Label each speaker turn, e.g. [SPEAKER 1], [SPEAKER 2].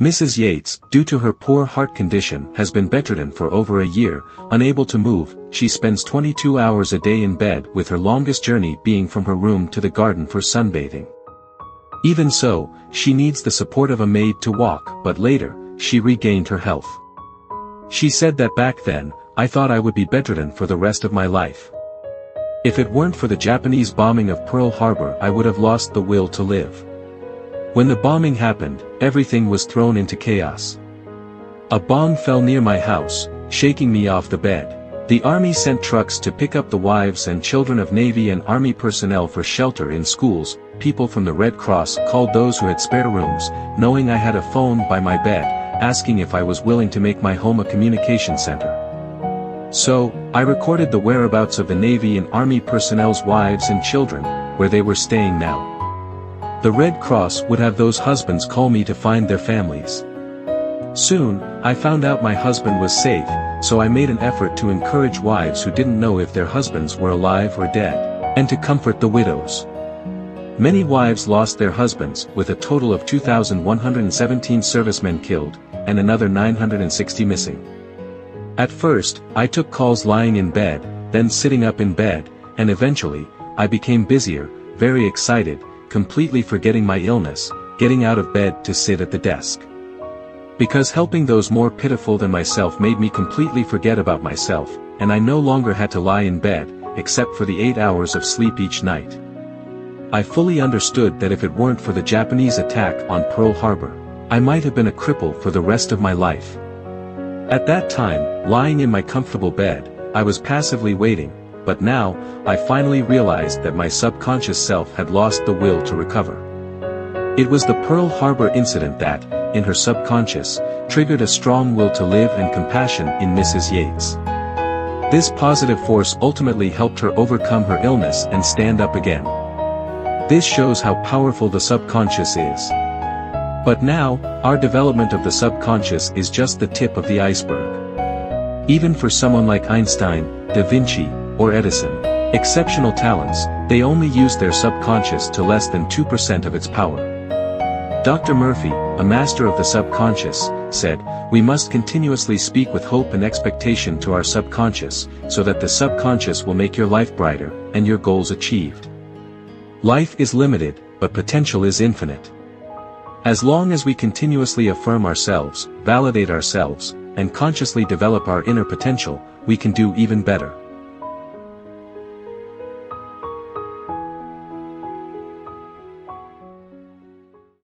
[SPEAKER 1] Mrs. Yates, due to her poor heart condition, has been bedridden for over a year. Unable to move, she spends 22 hours a day in bed, with her longest journey being from her room to the garden for sunbathing. Even so, she needs the support of a maid to walk, but later, she regained her health. She said that back then, I thought I would be bedridden for the rest of my life. If it weren't for the Japanese bombing of Pearl Harbor, I would have lost the will to live. When the bombing happened, everything was thrown into chaos. A bomb fell near my house, shaking me off the bed. The army sent trucks to pick up the wives and children of Navy and Army personnel for shelter in schools. People from the Red Cross called those who had spare rooms, knowing I had a phone by my bed, asking if I was willing to make my home a communication center. So, I recorded the whereabouts of the Navy and Army personnel's wives and children, where they were staying now. The Red Cross would have those husbands call me to find their families. Soon, I found out my husband was safe, so I made an effort to encourage wives who didn't know if their husbands were alive or dead, and to comfort the widows. Many wives lost their husbands, with a total of 2,117 servicemen killed, and another 960 missing. At first, I took calls lying in bed, then sitting up in bed, and eventually, I became busier, very excited, completely forgetting my illness, getting out of bed to sit at the desk. Because helping those more pitiful than myself made me completely forget about myself, and I no longer had to lie in bed, except for the 8 hours of sleep each night. I fully understood that if it weren't for the Japanese attack on Pearl Harbor, I might have been a cripple for the rest of my life. At that time, lying in my comfortable bed, I was passively waiting, but now, I finally realized that my subconscious self had lost the will to recover. It was the Pearl Harbor incident that, in her subconscious, triggered a strong will to live and compassion in Mrs. Yates. This positive force ultimately helped her overcome her illness and stand up again. This shows how powerful the subconscious is. But now, our development of the subconscious is just the tip of the iceberg. Even for someone like Einstein, Da Vinci, or Edison, exceptional talents, they only use their subconscious to less than 2% of its power. Dr. Murphy, a master of the subconscious, said, "We must continuously speak with hope and expectation to our subconscious, so that the subconscious will make your life brighter, and your goals achieved." Life is limited, but potential is infinite. As long as we continuously affirm ourselves, validate ourselves, and consciously develop our inner potential, we can do even better.